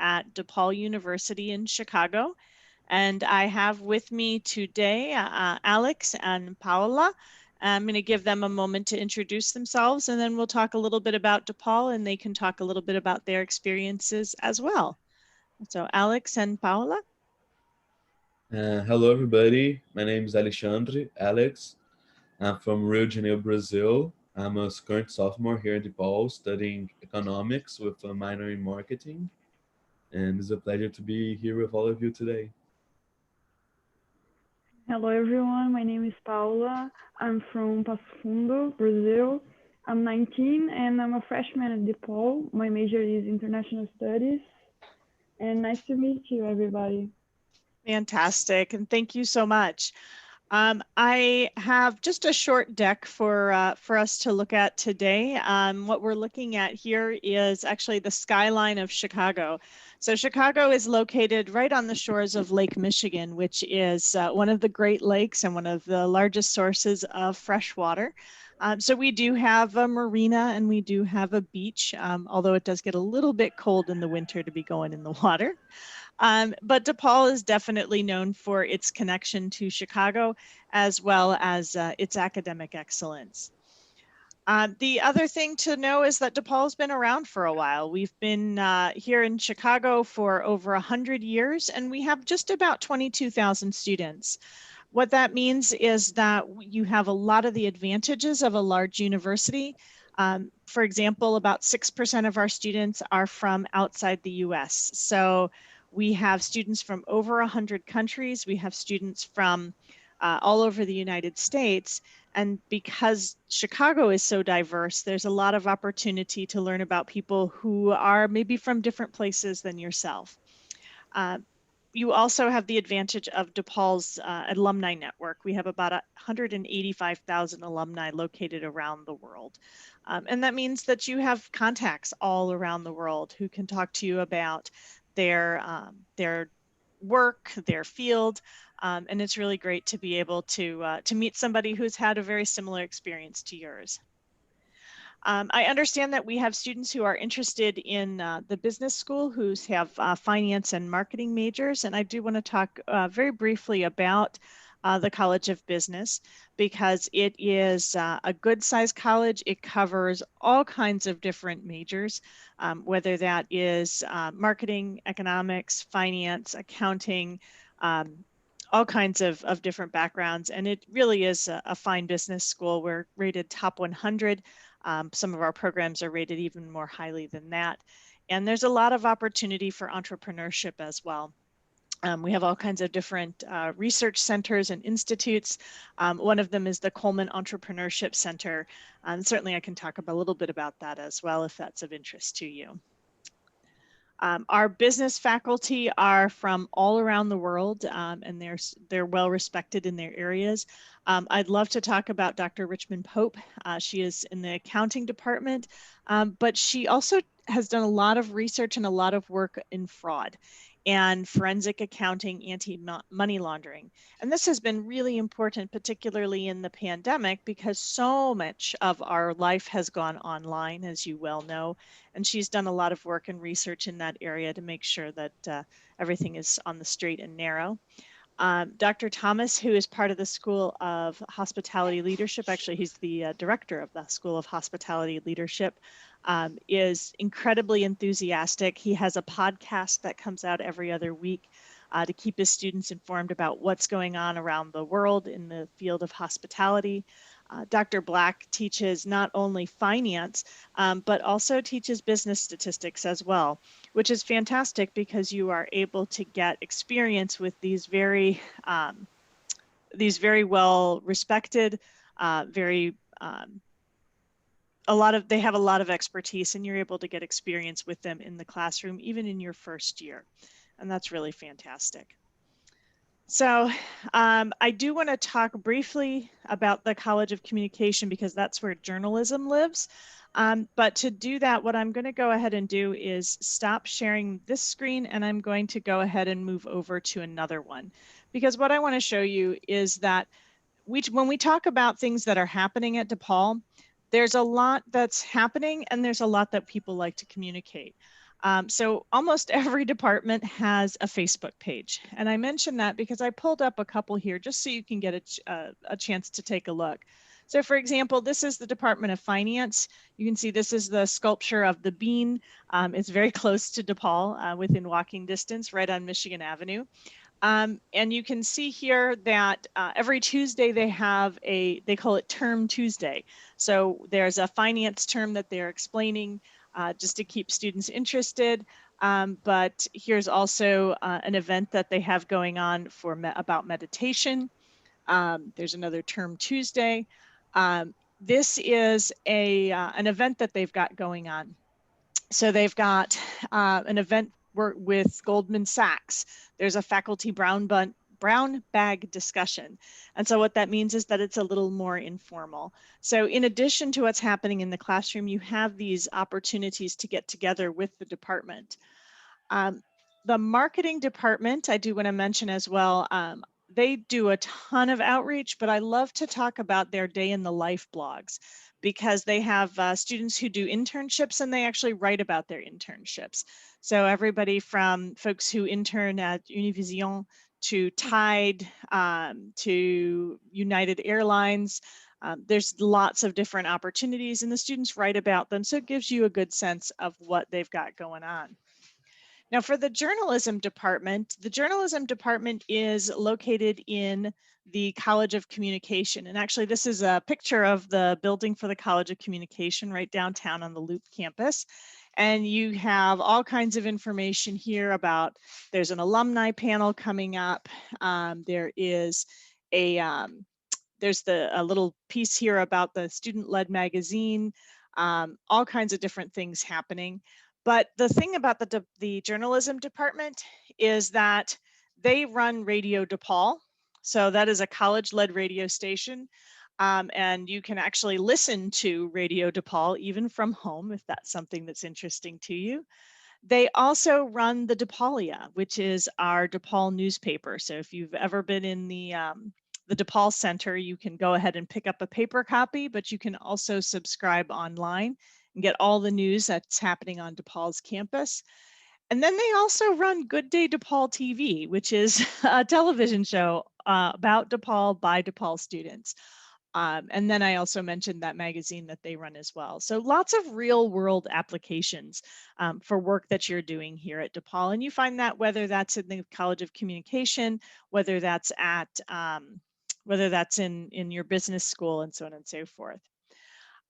at DePaul University in Chicago. And I have with me today Alex and Paula. I'm going to give them a moment to introduce themselves, and then we'll talk a little bit about DePaul, and they can talk a little bit about their experiences as well. So Alex and Paula. Hello, everybody. My name is Alex. I'm from Rio de Janeiro, Brazil. I'm a current sophomore here at DePaul studying economics with a minor in marketing. And it's a pleasure to be here with all of you today. Hello everyone, my name is Paula. I'm from Passo Fundo, Brazil. I'm 19 and I'm a freshman at DePaul. My major is international studies. And nice to meet you, everybody. Fantastic, and thank you so much. I have just a short deck for us to look at today. What we're looking at here is actually the skyline of Chicago. So Chicago is located right on the shores of Lake Michigan, which is one of the Great Lakes and one of the largest sources of fresh water. So we do have a marina and we do have a beach, although it does get a little bit cold in the winter to be going in the water. But DePaul is definitely known for its connection to Chicago, as well as its academic excellence. The other thing to know is that DePaul's been around for a while. We've been here in Chicago for over 100 years, and we have just about 22,000 students. What that means is that you have a lot of the advantages of a large university. For example, about 6% of our students are from outside the US. So we have students from over 100 countries. We have students from all over the United States. And because Chicago is so diverse, there's a lot of opportunity to learn about people who are maybe from different places than yourself. You also have the advantage of DePaul's Alumni Network. We have about 185,000 alumni located around the world. And that means that you have contacts all around the world who can talk to you about their work, their field, and it's really great to be able to meet somebody who's had a very similar experience to yours. I understand that we have students who are interested in the business school who have finance and marketing majors, and I do want to talk very briefly about the College of Business because it is a good-sized college. It covers all kinds of different majors, whether that is marketing, economics, finance, accounting, all kinds of different backgrounds, and it really is a fine business school. We're rated top 100. Some of our programs are rated even more highly than that. And there's a lot of opportunity for entrepreneurship as well. We have all kinds of different research centers and institutes. One of them is the Coleman Entrepreneurship Center. And certainly I can talk a little bit about that as well if that's of interest to you. Our business faculty are from all around the world, and they're well respected in their areas. I'd love to talk about Dr. Richmond Pope. She is in the accounting department, but she also has done a lot of research and a lot of work in fraud and forensic accounting, anti-money laundering. And this has been really important, particularly in the pandemic, because so much of our life has gone online, as you well know. And she's done a lot of work and research in that area to make sure that everything is on the straight and narrow. Dr. Thomas, who is part of the School of Hospitality Leadership, actually he's the director of the School of Hospitality Leadership, is incredibly enthusiastic. He has a podcast that comes out every other week to keep his students informed about what's going on around the world in the field of hospitality. Dr. Black teaches not only finance, but also teaches business statistics as well, which is fantastic because you are able to get experience with these very well respected, they have a lot of expertise, and you're able to get experience with them in the classroom, even in your first year. And that's really fantastic. So I do want to talk briefly about the College of Communication because that's where journalism lives. But to do that, what I'm going to go ahead and do is stop sharing this screen, and I'm going to go ahead and move over to another one. Because what I want to show you is that when we talk about things that are happening at DePaul, there's a lot that's happening and there's a lot that people like to communicate. So almost every department has a Facebook page. And I mention that because I pulled up a couple here just so you can get a chance to take a look. So for example, this is the Department of Finance. You can see this is the sculpture of the bean. It's very close to DePaul, within walking distance, right on Michigan Avenue. And you can see here that every Tuesday they have they call it Term Tuesday. So there's a finance term that they're explaining just to keep students interested. But here's also an event that they have going on for about meditation. There's another Term Tuesday. This is an event that they've got going on. So they've got an event with Goldman Sachs. There's a faculty brown bag discussion. And so what that means is that it's a little more informal. So in addition to what's happening in the classroom, you have these opportunities to get together with the department. The marketing department, I do want to mention as well, they do a ton of outreach, but I love to talk about their day in the life blogs because they have students who do internships and they actually write about their internships. So everybody from folks who intern at Univision to Tide to United Airlines, there's lots of different opportunities and the students write about them. So it gives you a good sense of what they've got going on. Now for the journalism department is located in the College of Communication. And actually this is a picture of the building for the College of Communication right downtown on the Loop campus. And you have all kinds of information here about, there's an alumni panel coming up. There is there's a little piece here about the student-led magazine, all kinds of different things happening. But the thing about the journalism department is that they run Radio DePaul. So that is a college-led radio station. And you can actually listen to Radio DePaul even from home if that's something that's interesting to you. They also run the DePaulia, which is our DePaul newspaper. So if you've ever been in the DePaul Center, you can go ahead and pick up a paper copy, but you can also subscribe online and get all the news that's happening on DePaul's campus. And then they also run Good Day DePaul TV, which is a television show about DePaul by DePaul students. And then I also mentioned that magazine that they run as well. So lots of real world applications for work that you're doing here at DePaul. And you find that whether that's in the College of Communication, whether that's at, whether that's in your business school and so on and so forth.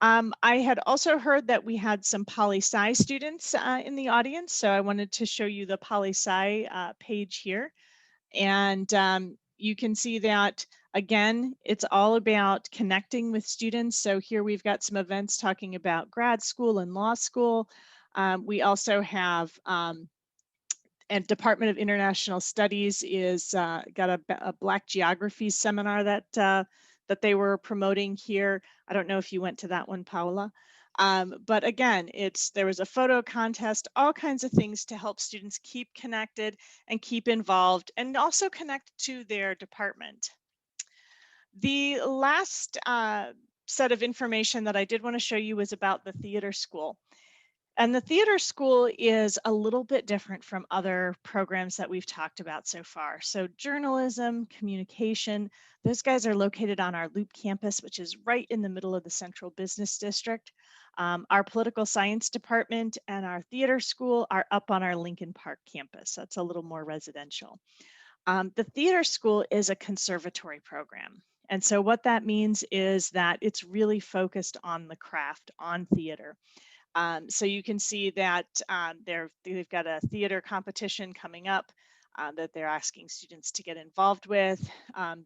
I had also heard that we had some poli-sci students in the audience. So I wanted to show you the poli-sci page here. And you can see that, again, it's all about connecting with students. So here we've got some events talking about grad school and law school. We also have and Department of International Studies is got a Black Geography seminar that that they were promoting here. I don't know if you went to that one, Paula. But again, there was a photo contest, all kinds of things to help students keep connected and keep involved and also connect to their department. The last set of information that I did want to show you was about the theater school. And the theater school is a little bit different from other programs that we've talked about so far. So journalism, communication, those guys are located on our Loop campus, which is right in the middle of the Central Business District. Our political science department and our theater school are up on our Lincoln Park campus. So it's a little more residential. The theater school is a conservatory program. And so what that means is that it's really focused on the craft, on theater. So you can see that they've got a theater competition coming up that they're asking students to get involved with.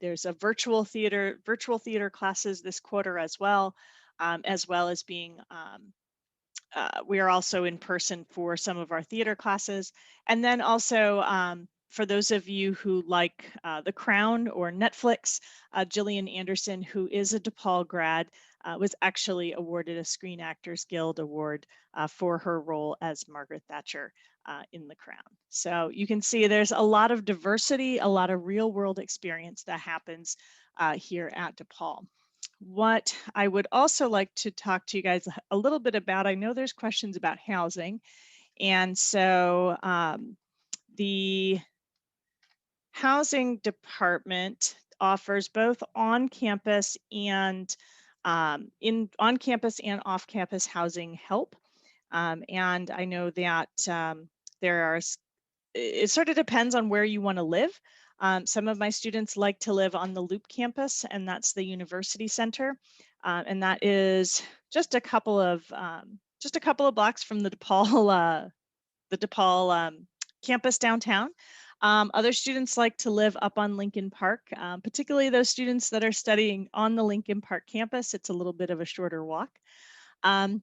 There's a virtual theater classes this quarter as well as being, we are also in person for some of our theater classes. And then also for those of you who like The Crown or Netflix, Gillian Anderson, who is a DePaul grad, was actually awarded a Screen Actors Guild Award for her role as Margaret Thatcher in The Crown. So you can see there's a lot of diversity, a lot of real world experience that happens here at DePaul. What I would also like to talk to you guys a little bit about, I know there's questions about housing, And so the housing department offers both on-campus and on-campus and off-campus housing help. And I know that it sort of depends on where you want to live. Some of my students like to live on the Loop campus, and that's the University Center. And that is just a couple of blocks from the DePaul campus downtown. Other students like to live up on Lincoln Park, particularly those students that are studying on the Lincoln Park campus. It's a little bit of a shorter walk. And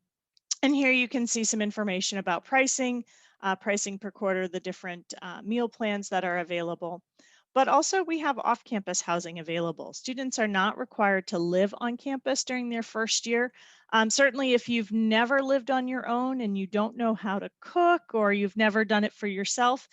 here you can see some information about pricing per quarter, the different meal plans that are available. But also we have off-campus housing available. Students are not required to live on campus during their first year. Certainly if you've never lived on your own and you don't know how to cook, or you've never done it for yourself,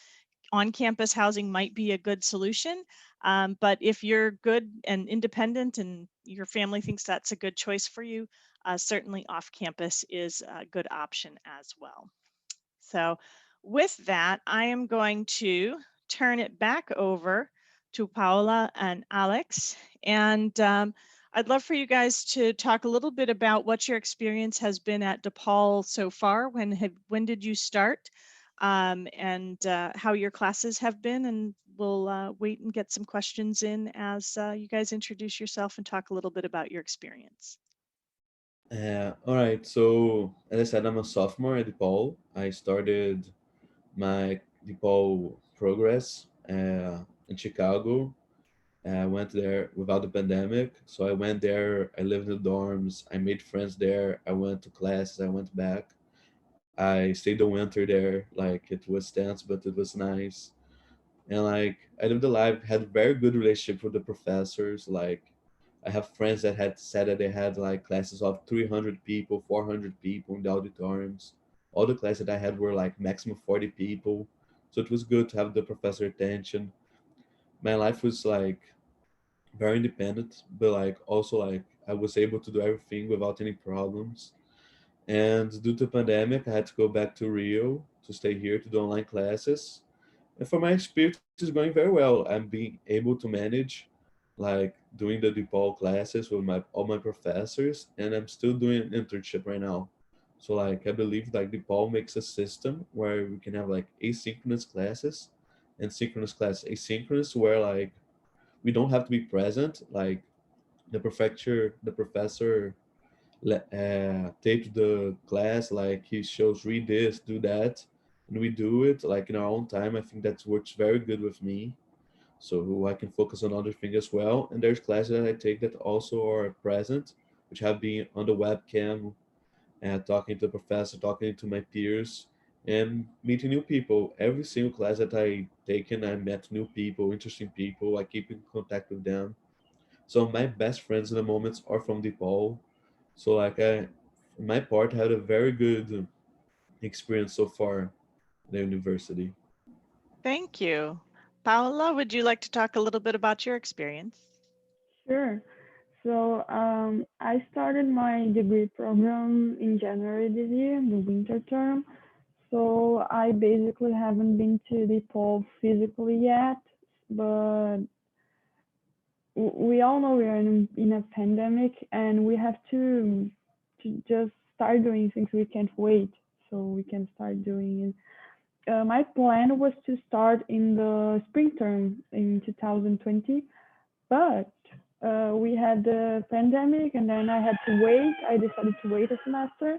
on-campus housing might be a good solution. But if you're good and independent and your family thinks that's a good choice for you, certainly off-campus is a good option as well. So with that, I am going to turn it back over to Paula and Alex. And I'd love for you guys to talk a little bit about what your experience has been at DePaul so far. When did you start? And how your classes have been, and we'll wait and get some questions in as you guys introduce yourself and talk a little bit about your experience. All right, so as I said, I'm a sophomore at DePaul. I started my DePaul progress in Chicago. I went there without the pandemic, so I went there, I lived in the dorms, I made friends there, I went to classes, I went back. I stayed the winter there, like it was tense, but it was nice. And like I lived a life, had a very good relationship with the professors. Like I have friends that had said that they had like classes of 300 people, 400 people in the auditoriums. All the classes that I had were like maximum 40 people. So it was good to have the professor attention. My life was like very independent, but like also like I was able to do everything without any problems. And due to the pandemic, I had to go back to Rio to stay here to do online classes. And for my experience, it's going very well. I'm being able to manage like doing the DePaul classes with all my professors, and I'm still doing an internship right now. So like I believe like DePaul makes a system where we can have like asynchronous classes and synchronous classes. Asynchronous where like we don't have to be present, like the professor tape the class, like he shows read this, do that, and we do it like in our own time. I think that works very good with me, so I can focus on other things as well. And there's classes that I take that also are present, which have been on the webcam and talking to the professor, talking to my peers, and meeting new people. Every single class that I taken, I met new people, interesting people. I keep in contact with them. So my best friends in the moments are from DePaul. So like my part had a very good experience so far at the university. Thank you. Paula, would you like to talk a little bit about your experience? Sure. So I started my degree program in January this year, the winter term. So I basically haven't been to DePaul physically yet, but we all know we are in a pandemic, and we have to just start doing things. We can't wait, so we can start doing it. My plan was to start in the spring term in 2020, but we had the pandemic, and then I had to wait. I decided to wait a semester.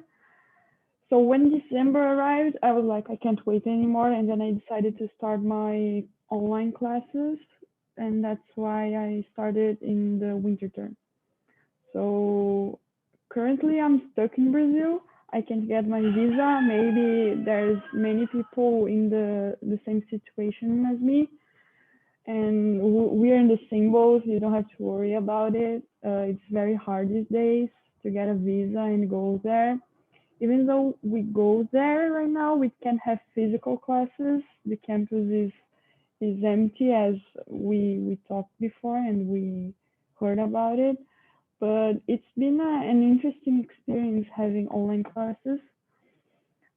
So when December arrived, I was like, I can't wait anymore. And then I decided to start my online classes. And that's why I started in the winter term. So currently I'm stuck in Brazil. I can't get my visa. Maybe there's many people in the same situation as me. And we're in the same boat. You don't have to worry about it. It's very hard these days to get a visa and go there. Even though we go there right now, we can't have physical classes. The campus is empty, as we talked before and we heard about it. But it's been an interesting experience having online classes.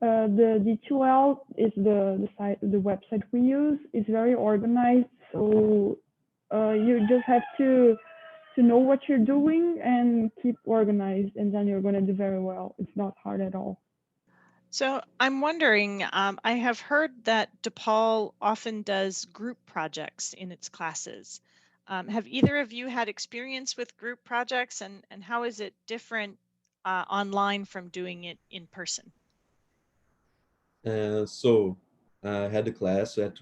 The D2L is the site, the website we use. It's very organized, so you just have to know what you're doing and keep organized, and then you're going to do very well. It's not hard at all. So I'm wondering, I have heard that DePaul often does group projects in its classes. Have either of you had experience with group projects, and how is it different online from doing it in person? So I had a class that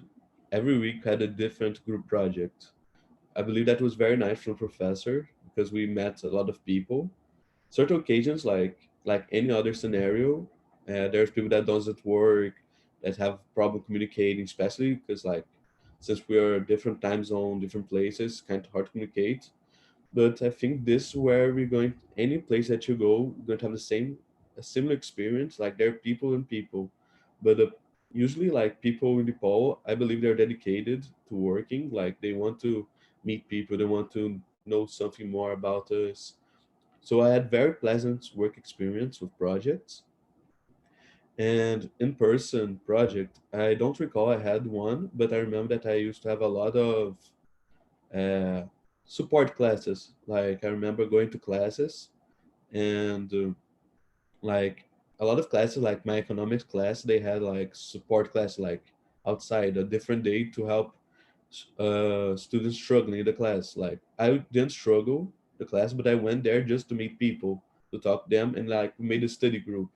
every week had a different group project. I believe that was very nice from professor because we met a lot of people. Certain occasions, like any other scenario, there's people that doesn't work, that have problem communicating, especially because like since we are different time zone, different places, kind of hard to communicate. But I think this is where we're going. Any place that you go, you're going to have a similar experience. Like there are people and people, but usually like people in DePaul, I believe they're dedicated to working. Like they want to meet people, they want to know something more about us. So I had very pleasant work experience with projects. And in-person project, I don't recall I had one, but I remember that I used to have a lot of uh, support classes. Like I remember going to classes and like a lot of classes, like my economics class, they had like support class like outside a different day to help students struggling in the class. Like I didn't struggle the class, but I went there just to meet people, to talk to them, and like we made a study group.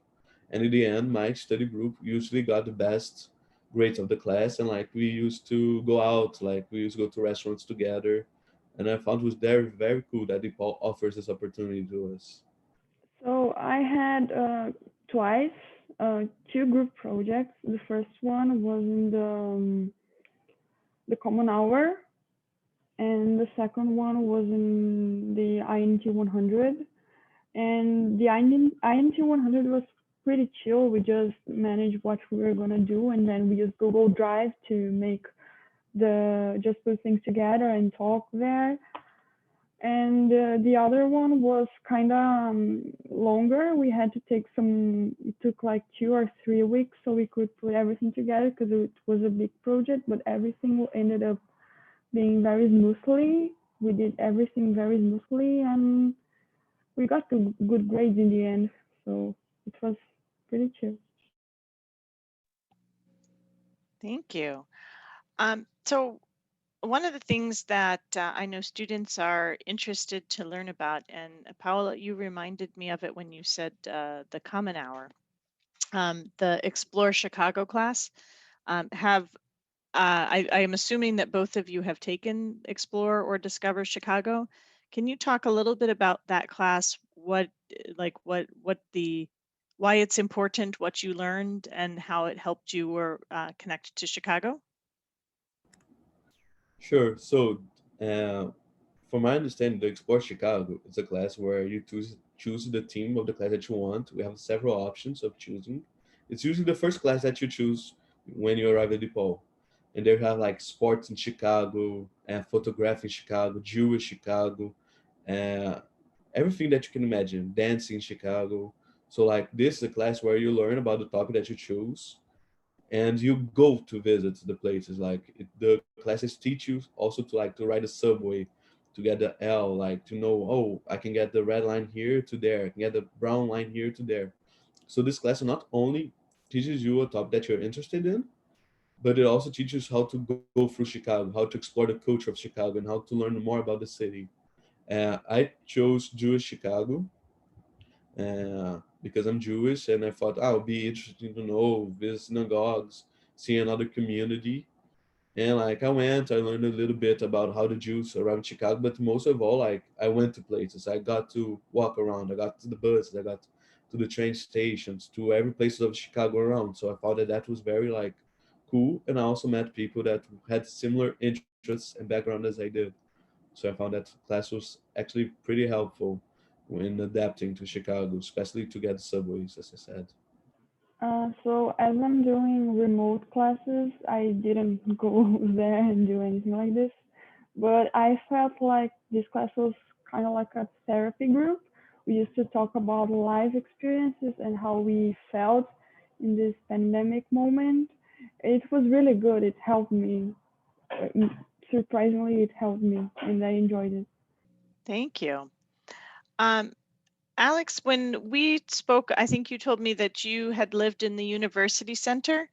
And in the end, my study group usually got the best grades of the class, and like we used to go out, like we used to go to restaurants together, and I found it was very cool that DePaul offers this opportunity to us. So I had twice two group projects. The first one was in the common hour, and the second one was in the INT 100. And the INT 100 was pretty chill. We just managed what we were gonna do, and then we used Google Drive to make just put things together and talk there. And the other one was kind of longer. We had to take it took like 2 or 3 weeks so we could put everything together because it was a big project, but everything ended up being very smoothly. We did everything very smoothly, and we got good grades in the end. So it was pretty chill. Thank you. So one of the things that I know students are interested to learn about, and Paula, you reminded me of it when you said the Common Hour, the Explore Chicago class. I am assuming that both of you have taken Explore or Discover Chicago. Can you talk a little bit about that class? Why it's important, what you learned, and how it helped you or connect to Chicago? Sure. So, from my understanding, the Explore Chicago is a class where you choose the theme of the class that you want. We have several options of choosing. It's usually the first class that you choose when you arrive at DePaul. And they have like sports in Chicago, photography in Chicago, Jewish Chicago, uh, everything that you can imagine, dancing in Chicago. So like this is a class where you learn about the topic that you choose and you go to visit the places. The classes teach you also to like to ride a subway, to get the L, like to know, oh, I can get the red line here to there, I can get the brown line here to there. So this class not only teaches you a topic that you're interested in, but it also teaches how to go through Chicago, how to explore the culture of Chicago, and how to learn more about the city. I chose Jewish Chicago because I'm Jewish, and I thought, oh, it'd be interesting to know, visit synagogues, see another community. And like I went, I learned a little bit about how the Jews around Chicago, but most of all, like I went to places. I got to walk around. I got to the buses. I got to the train stations, to every place of Chicago around. So I thought that that was very like cool. And I also met people that had similar interests and background as I did. So I found that class was actually pretty helpful when adapting to Chicago, especially to get subways, as I said. So as I'm doing remote classes, I didn't go there and do anything like this, but I felt like this class was kind of like a therapy group. We used to talk about life experiences and how we felt in this pandemic moment. It was really good. It helped me. Surprisingly, it helped me, and I enjoyed it. Thank you. Alex, when we spoke, I think you told me that you had lived in the university center.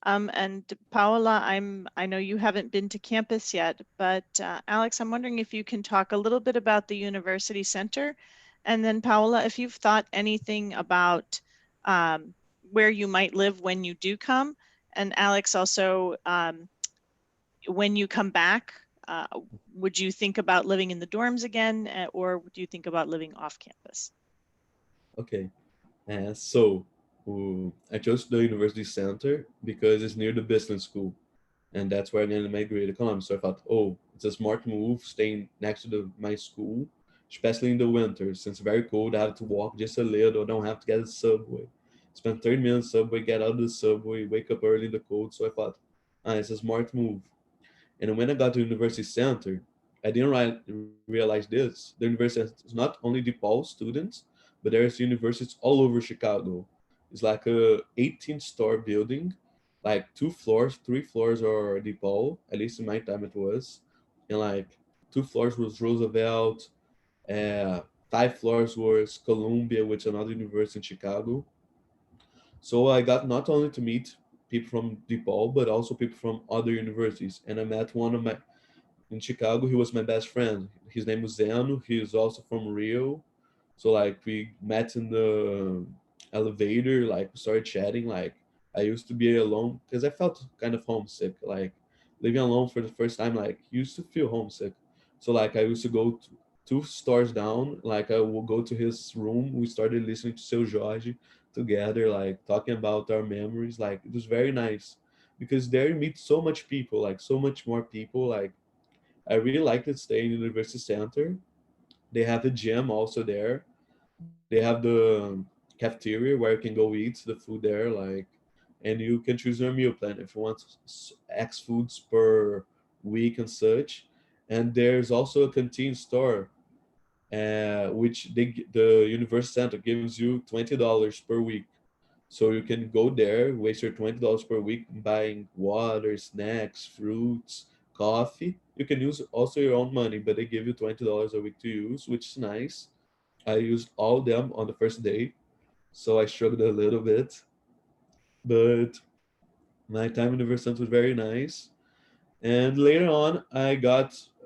And Paula, I know you haven't been to campus yet, but Alex, I'm wondering if you can talk a little bit about the university center. And then Paula, if you've thought anything about where you might live when you do come. And Alex, also, when you come back, would you think about living in the dorms again, or do you think about living off campus? Okay, so I chose the university center because it's near the business school, and that's where I'm gonna migrate economics. So I thought, oh, it's a smart move staying next to my school, especially in the winter. Since it's very cold, I have to walk just a little. I don't have to get a subway. Spend 30 minutes subway, get out of the subway, wake up early in the cold. So I thought, it's a smart move. And when I got to University Center, I didn't realize this. The university is not only DePaul students, but there's universities all over Chicago. It's like a 18-story building, like 2 floors, 3 floors are DePaul, at least in my time it was. And like 2 floors was Roosevelt, 5 floors was Columbia, which is another university in Chicago. So I got not only to meet people from DePaul, but also people from other universities. And I met one of my in Chicago. He was my best friend. His name was Zeno. He is also from Rio. So like we met in the elevator, like we started chatting. Like I used to be alone because I felt kind of homesick. Like living alone for the first time, like used to feel homesick. So like I used to go to 2 stores down. Like I will go to his room. We started listening to Seu Jorge together, like talking about our memories. Like it was very nice because there you meet so much people, like so much more people. Like I really liked it staying in the University Center. They have a gym also there. They have the cafeteria where you can go eat the food there, like, and you can choose your meal plan if you want X foods per week and such. And there's also a canteen store, which the University Center gives you $20 per week. So you can go there, waste your $20 per week buying water, snacks, fruits, coffee. You can use also your own money, but they give you $20 a week to use, which is nice. I used all of them on the first day, so I struggled a little bit. But my time in the University was very nice. And later on,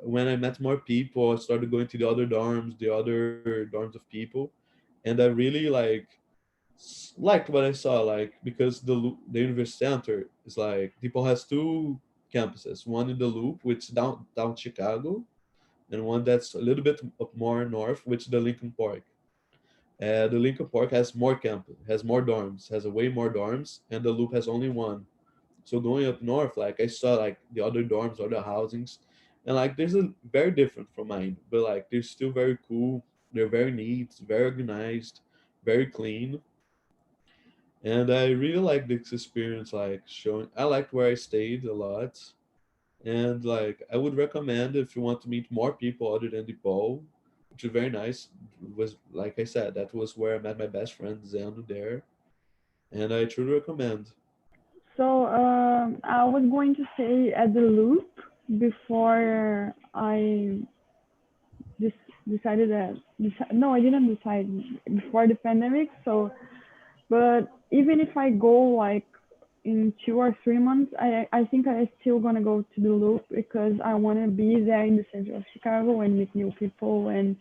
when I met more people, I started going to the other dorms of people, and I really liked what I saw, like because the University Center is like DePaul has two campuses, one in the Loop, which is down Chicago, and one that's a little bit up more north, which is the Lincoln Park. The Lincoln Park has more campus, has more dorms, has a way more dorms, and the Loop has only one. So going up north, like I saw like the other dorms, other housings, and like there's a very different from mine, but like they're still very cool. They're very neat, very organized, very clean, and I really like this experience. Like showing, I liked where I stayed a lot, and like I would recommend if you want to meet more people other than DePaul, which is very nice. It was like I said, that was where I met my best friend Zeno there, and I truly recommend. So I was going to say at the loop before I decided that. No, I didn't decide before the pandemic. So, but even if I go like in 2 or 3 months, I think I still gonna go to the loop because I want to be there in the center of Chicago and meet new people and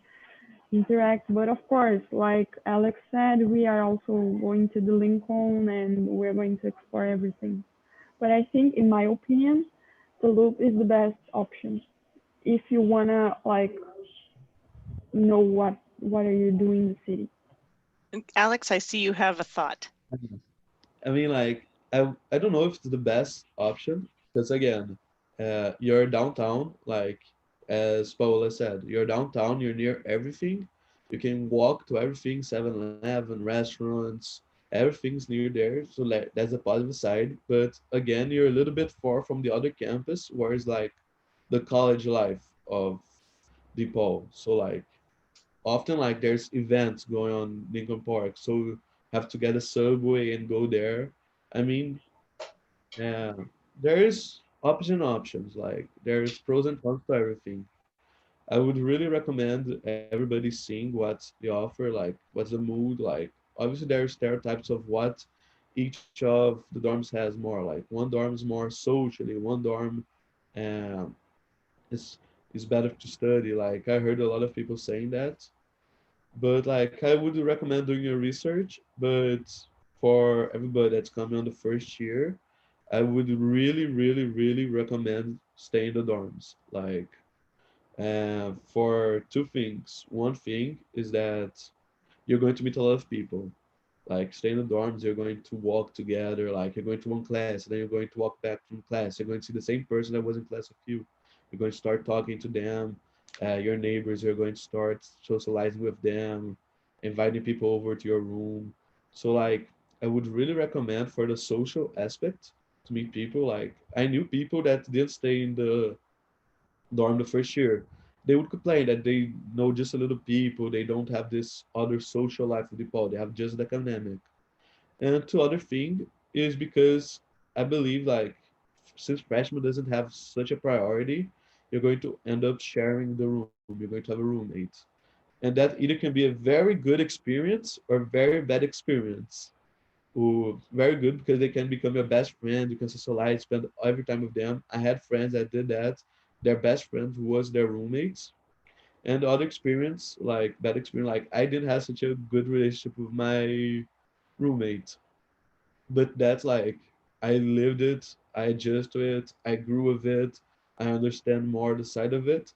interact. But of course, like Alex said, we are also going to the Lincoln and we're going to explore everything. But I think, in my opinion, the loop is the best option if you wanna like know what are you doing in the city. Alex, I see you have a thought. I mean, like, I don't know if it's the best option because again, you're downtown. Like as Paula said, you're downtown. You're near everything. You can walk to everything. 7-Eleven, restaurants, everything's near there. So like that's a positive side. But again, you're a little bit far from the other campus, where it's like the college life of DePaul. So like often like there's events going on in Lincoln Park, so you have to get a subway and go there. I mean, uh, there is options. Like there's pros and cons to everything. I would really recommend everybody seeing what they offer, like what's the mood like. Obviously, there are stereotypes of what each of the dorms has more. Like one dorm is more socially, one dorm um, is is better to study. Like I heard a lot of people saying that, but like I would recommend doing your research. But for everybody that's coming on the first year, I would really recommend staying in the dorms. Like for two things. One thing is that you're going to meet a lot of people. Like stay in the dorms, you're going to walk together. Like you're going to one class, then you're going to walk back from class. You're going to see the same person that was in class with you. You're going to start talking to them. Your neighbors, you're going to start socializing with them, inviting people over to your room. So like I would really recommend for the social aspect to meet people. Like I knew people that didn't stay in the dorm the first year, they would complain that they know just a little people. They don't have this other social life with DePaul. They have just the academic. And two other thing is because I believe like since freshman doesn't have such a priority, you're going to end up sharing the room. You're going to have a roommate. And that either can be a very good experience or very bad experience. Ooh, very good because they can become your best friend. You can socialize, spend every time with them. I had friends that did that. Their best friend was their roommates. And the other experience, like bad experience, like I didn't have such a good relationship with my roommate. But that's like I lived it, I adjusted to it, I grew with it, I understand more the side of it.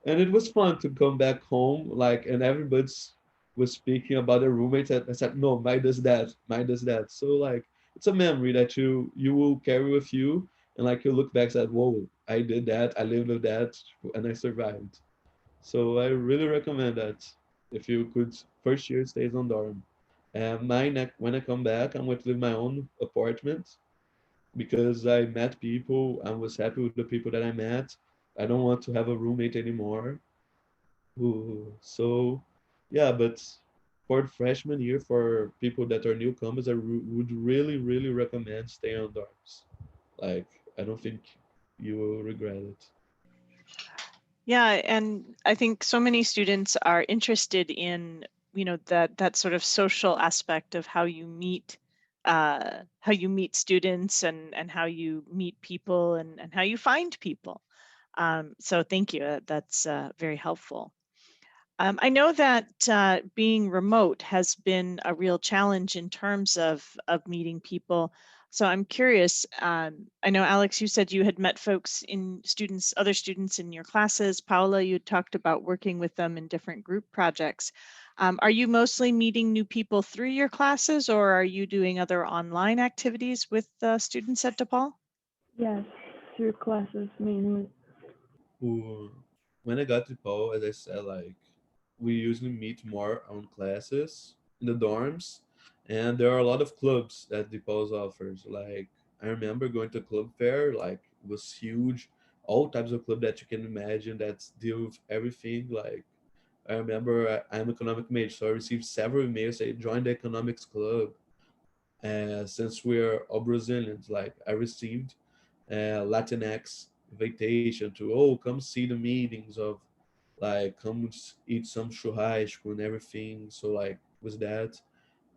And it was fun to come back home, like, and everybody's was speaking about their roommates. And I said, no, mine does that, mine does that. So like, it's a memory that you will carry with you, and like you look back and said, whoa, I did that, I lived with that, and I survived. So I really recommend that if you could first year stays on dorm. And mine when I come back, I'm going to live in my own apartment because I met people. I was happy with the people that I met. I don't want to have a roommate anymore. Ooh, so, yeah, but for the freshman year, for people that are newcomers, would really recommend staying on dorms. Like, I don't think you will regret it. Yeah, and I think so many students are interested in, that sort of social aspect of how you meet students and how you meet people and how you find people. So thank you. That's very helpful. I know that being remote has been a real challenge in terms of meeting people. So I'm curious. I know, Alex, you said you had met folks other students in your classes. Paula, you talked about working with them in different group projects. Are you mostly meeting new people through your classes, or are you doing other online activities with students at DePaul? Yes, through classes mainly. Who, when I got to Paul, as I said, like we usually meet more on classes in the dorms, and there are a lot of clubs that DePaul offers. Like I remember going to a club fair, like it was huge, all types of club that you can imagine that deal with everything. Like I remember I'm economic major, so I received several emails say join the economics club. Since we're all Brazilians, like I received Latinx invitation to come see the meetings of like come eat some churrasco and everything. So like with that,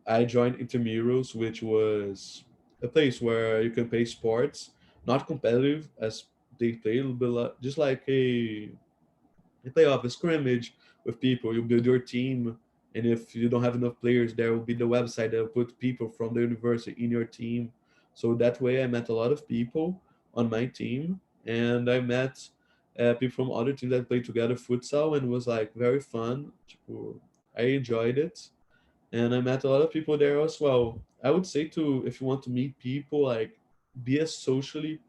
I joined Intermurals, which was a place where you can play sports, not competitive as they play, but just like a playoff, a scrimmage with people. You build your team, and if you don't have enough players, there will be the website that will put people from the university in your team. So that way, I met a lot of people on my team, and I met people from other teams that played together futsal, and it was like very fun. I enjoyed it, and I met a lot of people there as well. I would say to if you want to meet people, like be as socially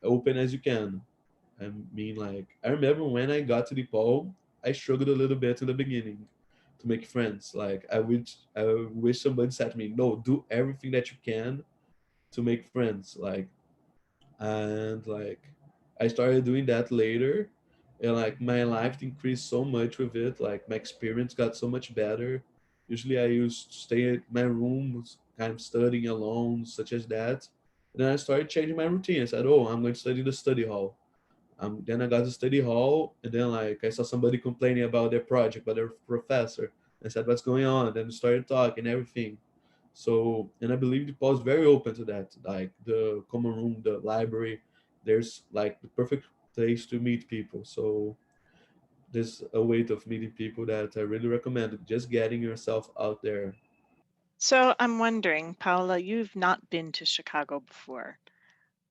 open as you can. I mean, like, I remember when I got to DePaul, I struggled a little bit in the beginning to make friends. Like, I wish somebody said to me, no, do everything that you can to make friends. Like, I started doing that later. And, like, my life increased so much with it. Like, my experience got so much better. Usually I used to stay at my room, kind of studying alone, such as that. And then I started changing my routine. I said, oh, I'm going to study in the study hall. Then I got to study hall, and then like I saw somebody complaining about their project, about their professor. I said, what's going on? Then we started talking, everything. So, and I believe DePaul is very open to that. Like the common room, the library, there's like the perfect place to meet people. So there's a way of meeting people that I really recommend. Just getting yourself out there. So I'm wondering, Paula, you've not been to Chicago before,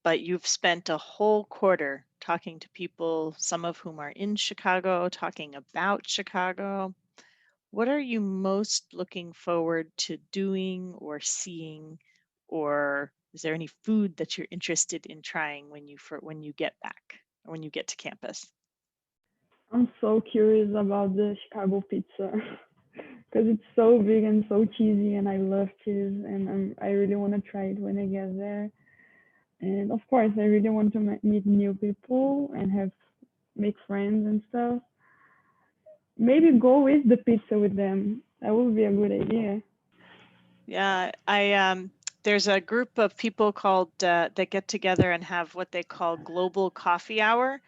but you've spent a whole quarter talking to people, some of whom are in Chicago, talking about Chicago. What are you most looking forward to doing or seeing, or is there any food that you're interested in trying when you get back or when you get to campus? I'm so curious about the Chicago pizza because it's so big and so cheesy, and I love cheese, and I really want to try it when I get there. And of course, I really want to meet new people and have make friends and stuff. Maybe go eat the pizza with them. That would be a good idea. Yeah, there's a group of people called that get together and have what they call global coffee hour,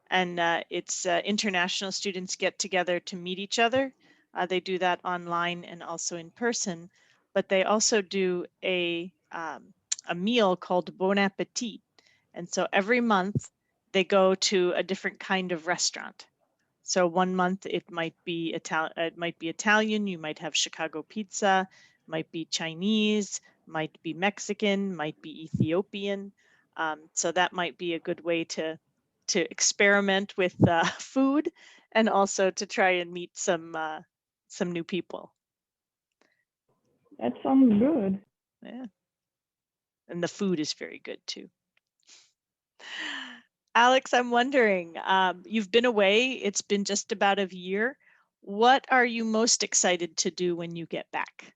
and it's international students get together to meet each other. They do that online and also in person, but they also do a meal called Bon Appetit, and so every month they go to a different kind of restaurant. So one month it might be Italian, you might have Chicago pizza, might be Chinese, might be Mexican, might be Ethiopian. So that might be a good way to experiment with food and also to try and meet some new people. That sounds good. Yeah, and the food is very good too. Alex, I'm wondering, you've been away, it's been just about a year. What are you most excited to do when you get back?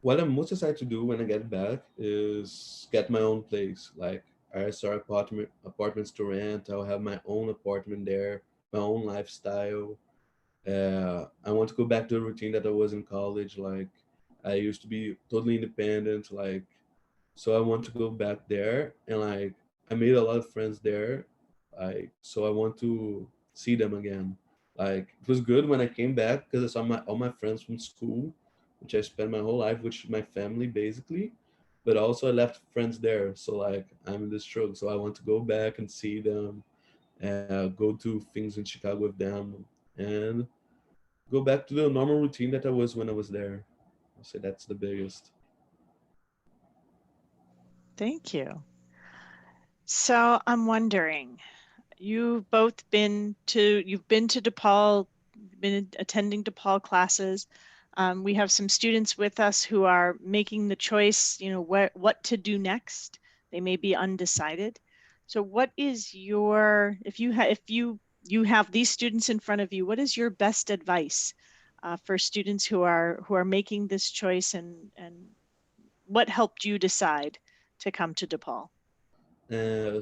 What I'm most excited to do when I get back is get my own place. Like I start apartments to rent. I'll have my own apartment there, my own lifestyle. I want to go back to the routine that I was in college. Like I used to be totally independent. Like so, I want to go back there, and like I made a lot of friends there. Like so, I want to see them again. Like it was good when I came back because I saw all my friends from school, which I spent my whole life with my family basically. But also I left friends there, so like I'm in the struggle. So I want to go back and see them, go to things in Chicago with them, and go back to the normal routine that I was when I was there. I'll say that's the biggest. Thank you. So I'm wondering, you've been to DePaul, been attending DePaul classes. We have some students with us who are making the choice, what to do next. They may be undecided. So what is your, if you have these students in front of you, what is your best advice for students who are making this choice, and what helped you decide to come to DePaul?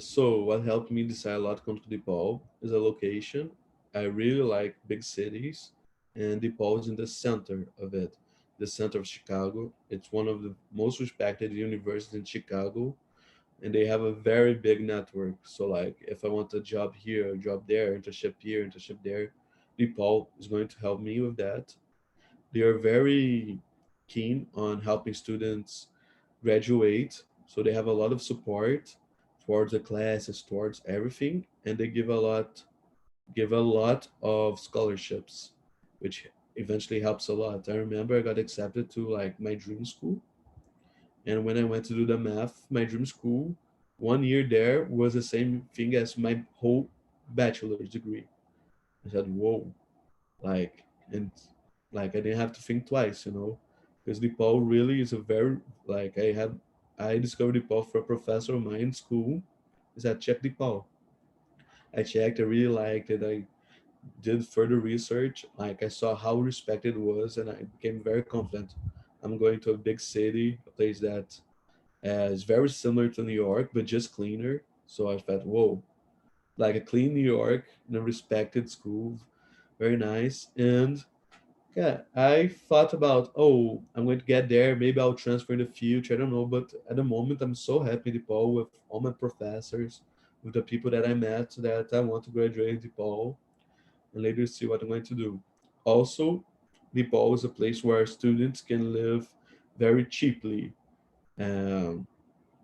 So what helped me decide a lot to come to DePaul is a location. I really like big cities, and DePaul is in the center of it, the center of Chicago. It's one of the most respected universities in Chicago, and they have a very big network. So like if I want a job here, a job there, here, internship there, DePaul is going to help me with that. They are very keen on helping students graduate, so they have a lot of support towards the classes, towards everything, and they give a lot of scholarships, which eventually helps a lot. I remember I got accepted to like my dream school, and when I went to do the math, my dream school, 1 year there was the same thing as my whole bachelor's degree. I said, whoa, like, and like I didn't have to think twice, because DePaul really is a very, like, I discovered DePaul for a professor of mine in school. Is that check DePaul? I checked, I really liked it. I did further research, like I saw how respected it was, and I became very confident. I'm going to a big city, a place that is very similar to New York, but just cleaner. So I thought, whoa, like a clean New York in a respected school, very nice. And Yeah, I thought about, oh, I'm going to get there. Maybe I'll transfer in the future. I don't know. But at the moment, I'm so happy in DePaul with all my professors, with the people that I met that I want to graduate in DePaul and later see what I'm going to do. Also, DePaul is a place where students can live very cheaply, um,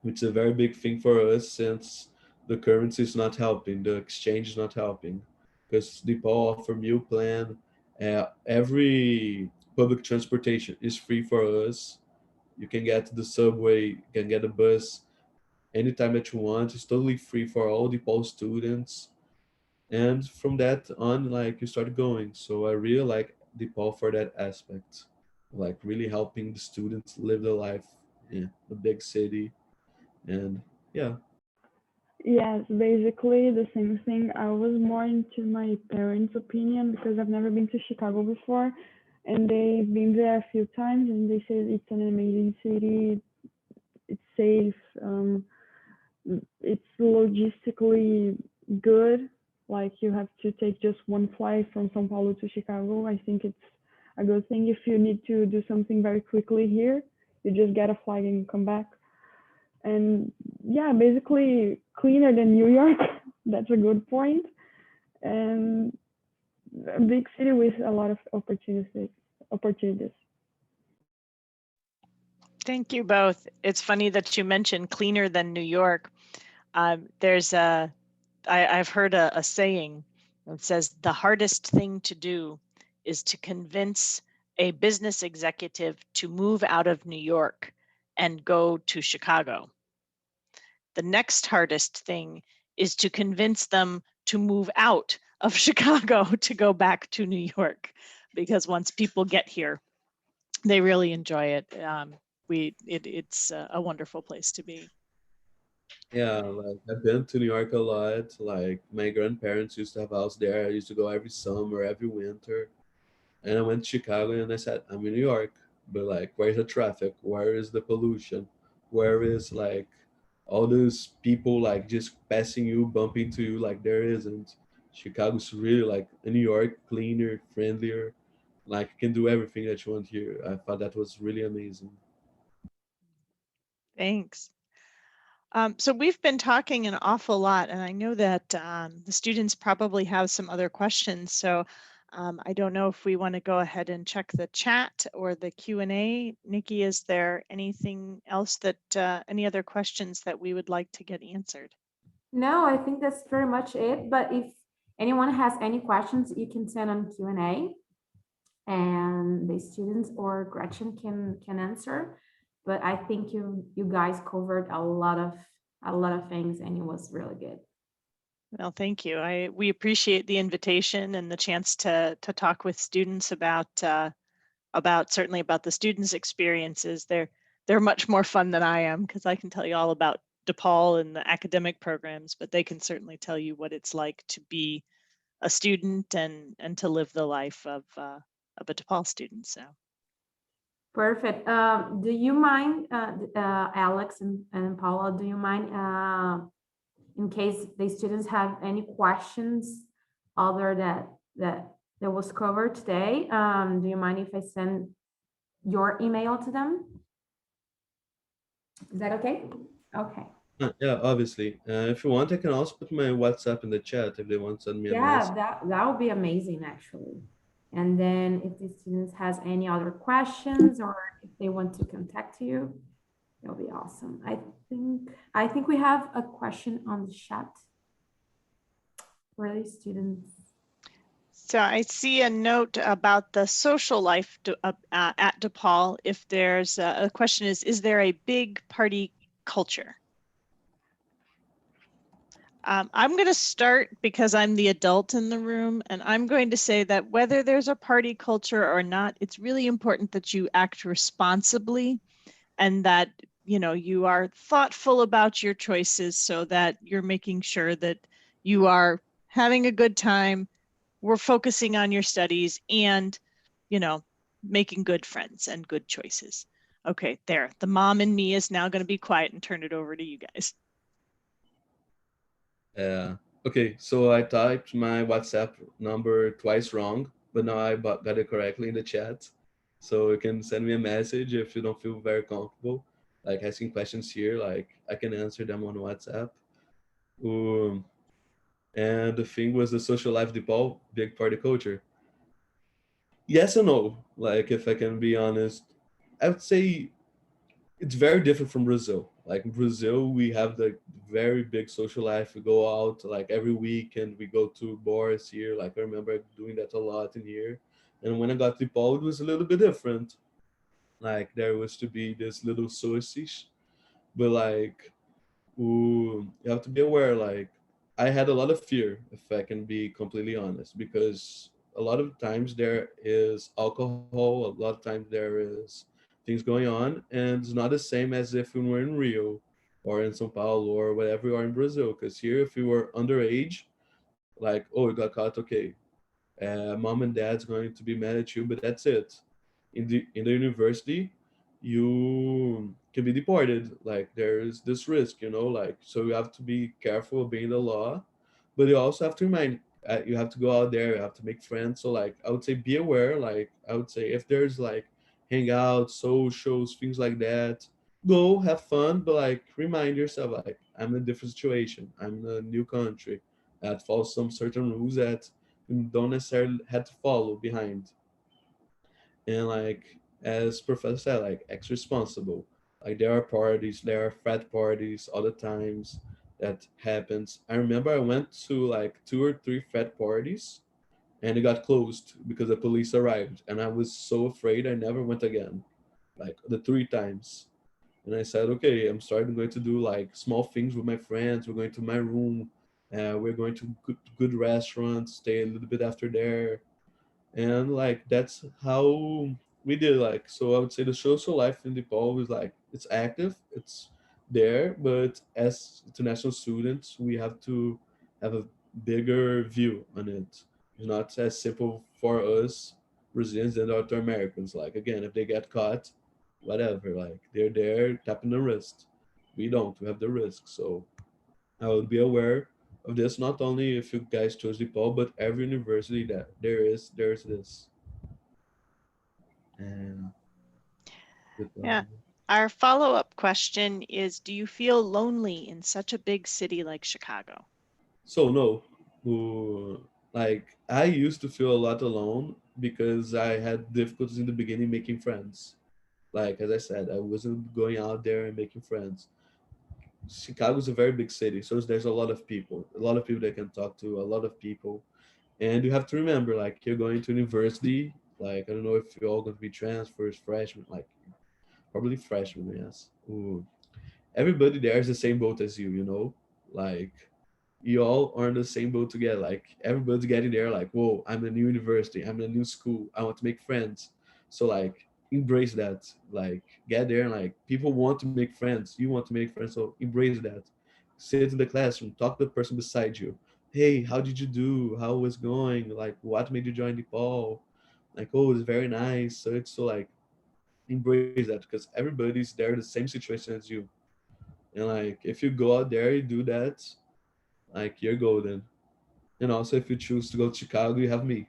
which is a very big thing for us since the currency is not helping, the exchange is not helping. Because DePaul offer meal plan, every public transportation is free for us. You can get the subway, you can get a bus anytime that you want. It's totally free for all DePaul students. And from that on, like, you start going. So I really like DePaul for that aspect, like really helping the students live their life in a big city. And yeah. Yes, basically the same thing. I was more into my parents' opinion because I've never been to Chicago before, and they've been there a few times, and they said it's an amazing city. It's safe. It's logistically good. Like you have to take just one flight from São Paulo to Chicago. I think it's a good thing if you need to do something very quickly here. You just get a flight and come back. And yeah, basically cleaner than New York. That's a good point. And a big city with a lot of opportunities. Thank you both. It's funny that you mentioned cleaner than New York. I've heard a saying that says the hardest thing to do is to convince a business executive to move out of New York and go to Chicago. The next hardest thing is to convince them to move out of Chicago to go back to New York, because once people get here, they really enjoy it. It's a wonderful place to be. Yeah, like I've been to New York a lot. Like my grandparents used to have a house there. I used to go every summer, every winter. And I went to Chicago and I said, I'm in New York, but like, where's the traffic? Where is the pollution? Where is like all those people like just passing you, bumping into you? Like there isn't. Chicago's really like a New York, cleaner, friendlier. Like you can do everything that you want here. I thought that was really amazing. Thanks. So we've been talking an awful lot, and I know that the students probably have some other questions. So I don't know if we want to go ahead and check the chat or the Q&A. Nikki, is there anything else that, any other questions that we would like to get answered? No, I think that's very much it. But if anyone has any questions, you can send on Q&A and the students or Gretchen can answer. But I think you guys covered a lot of things and it was really good. Well, thank you. We appreciate the invitation and the chance to talk with students about certainly about the students' experiences. They're much more fun than I am, because I can tell you all about DePaul and the academic programs, but they can certainly tell you what it's like to be a student and to live the life of a DePaul student. So perfect. Do you mind, Alex and Paula, do you mind in case the students have any questions other that was covered today? Do you mind if I send your email to them? Is that okay? Okay. Yeah, obviously. If you want, I can also put my WhatsApp in the chat if they want to send me a message. Yeah, that would be amazing, actually. And then if the students has any other questions or if they want to contact you, that'll be awesome. I think we have a question on the chat for the students. So I see a note about the social life at DePaul. If there's a question is there a big party culture? I'm going to start because I'm the adult in the room, and I'm going to say that whether there's a party culture or not, it's really important that you act responsibly and that, you know, you are thoughtful about your choices so that you're making sure that you are having a good time, we're focusing on your studies, and, you know, making good friends and good choices. Okay, there. The mom in me is now going to be quiet and turn it over to you guys. Okay, so I typed my WhatsApp number twice wrong. but now I got it correctly in the chat. So you can send me a message if you don't feel very comfortable, like asking questions here, like I can answer them on WhatsApp. Um, and the thing was the social life DePaul, big party culture. Yes and no. Like if I can be honest, I would say it's very different from Brazil. Like in Brazil, we have the very big social life. We go out like every weekend. We go to bars here. Like I remember doing that a lot in here. And when I got to DePaul, it was a little bit different. Like there was to be this little sources, but like you have to be aware. Like I had a lot of fear, if I can be completely honest, because a lot of times there is alcohol. A lot of times there is things going on, and it's not the same as if we were in Rio or in São Paulo or whatever, or in Brazil. Because here, if you were underage, like, oh, you got caught, okay, mom and dad's going to be mad at you, but that's it. In the university, you can be deported. Like there's this risk, like so you have to be careful obeying the law, but you also have to remind you have to go out there, you have to make friends. So like I would say be aware. Like I would say if there's like hangouts, socials, things like that, go have fun, but like remind yourself like I'm in a different situation. I'm in a new country that follows some certain rules that you don't necessarily have to follow behind. And like as professor said, like X responsible. Like there are parties, there are frat parties all the times that happens. I remember I went to like 2 or 3 frat parties and it got closed because the police arrived, and I was so afraid I never went again. Like the 3 times. And I said, okay, I'm starting going to do like small things with my friends. We're going to my room. We're going to good restaurants, stay a little bit after there, and like that's how we did. Like so I would say the social life in DePaul is like it's active, it's there, but as international students we have to have a bigger view on it. It's not as simple for us Brazilians and other Americans. Like again, if they get caught, whatever, like they're there tapping the wrist. We don't, we have the risk. So I would be aware of this, not only if you guys chose DePaul, but every university that there's this. And Yeah. Our follow-up question is, do you feel lonely in such a big city like Chicago? so no, like I used to feel a lot alone because I had difficulties in the beginning making friends. Like as I said, I wasn't going out there and making friends. Chicago is a very big city, so there's a lot of people that can talk to, a lot of people. And you have to remember, like you're going to university. Like I don't know if you're all going to be transfers, freshmen, like probably freshmen, yes. Ooh. Everybody there is the same boat as you. Like you all are in the same boat together. Like everybody's getting there, like, whoa, I'm in a new university, I'm in a new school, I want to make friends. So like embrace that. Like get there and like people want to make friends. You want to make friends, so embrace that. Sit in the classroom, talk to the person beside you. Hey, how did you do? How was going? Like what made you join DePaul? Like, oh, it's very nice. So it's so like embrace that because everybody's there in the same situation as you. And like if you go out there, you do that, like you're golden. And also if you choose to go to Chicago, you have me.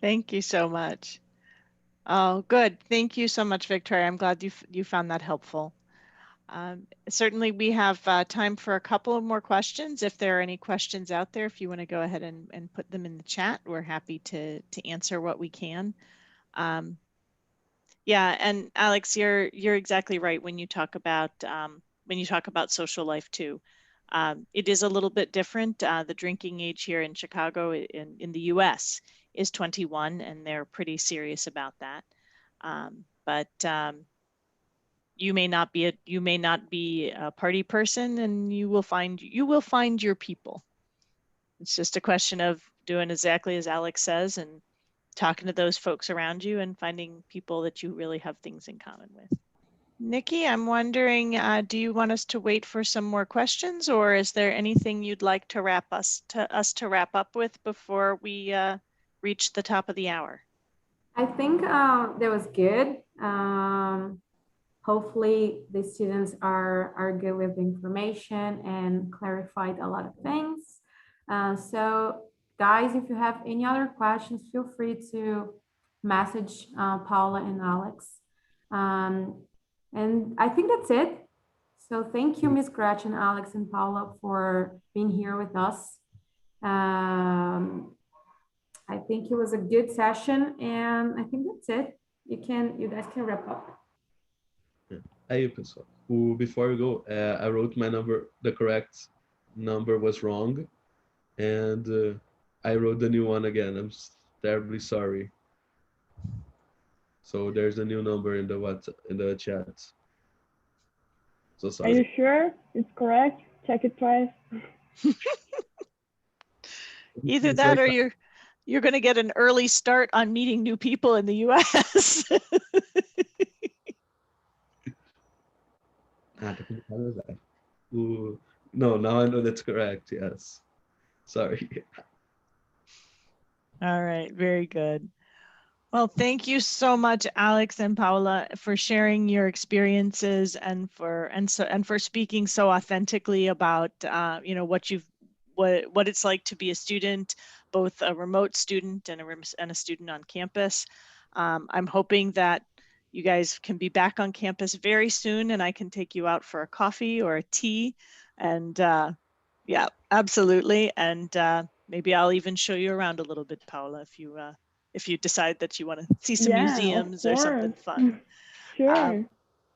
Thank you so much. Oh, good. Thank you so much, Victoria. I'm glad you found that helpful. Certainly, we have time for a couple of more questions. If there are any questions out there, if you want to go ahead and put them in the chat, we're happy to answer what we can. Yeah, and Alex, you're exactly right when you talk about social life too. It is a little bit different. The drinking age here in Chicago, in the U.S., is 21, and they're pretty serious about that. But you may not be a party person, and you will find your people. It's just a question of doing exactly as Alex says and talking to those folks around you and finding people that you really have things in common with. Nikki, I'm wondering, do you want us to wait for some more questions, or is there anything you'd like to wrap up with before we reach the top of the hour? I think that was good. Hopefully the students are good with the information and clarified a lot of things. So guys, if you have any other questions, feel free to message Paula and Alex. And I think that's it. So thank you, Ms. Gretchen, Alex, and Paula for being here with us. I think it was a good session, and I think that's it. You guys can wrap up. Aí, pessoal, before we go, I wrote my number, the correct number was wrong, and I wrote the new one again. I'm terribly sorry. So there's a new number in the chat. So sorry. Are you sure it's correct? Check it twice. Either that or you're going to get an early start on meeting new people in the US. No, now I know that's correct. Yes. Sorry. All right, very good. Well, thank you so much, Alex and Paula, for sharing your experiences and for speaking so authentically about what it's like to be a student, both a remote student and a student on campus. I'm hoping that you guys can be back on campus very soon, and I can take you out for a coffee or a tea. And yeah, absolutely. And maybe I'll even show you around a little bit, Paula, if you decide that you want to see some museums or something fun. Sure.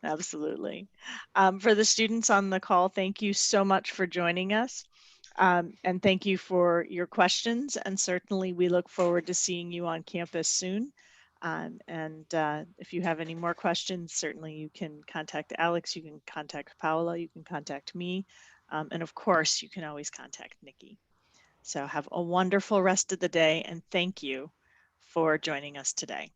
Absolutely. For the students on the call, thank you so much for joining us. And thank you for your questions. And certainly we look forward to seeing you on campus soon. If you have any more questions, certainly you can contact Alex, you can contact Paula, you can contact me. And of course, you can always contact Nikki. So have a wonderful rest of the day, and thank you for joining us today.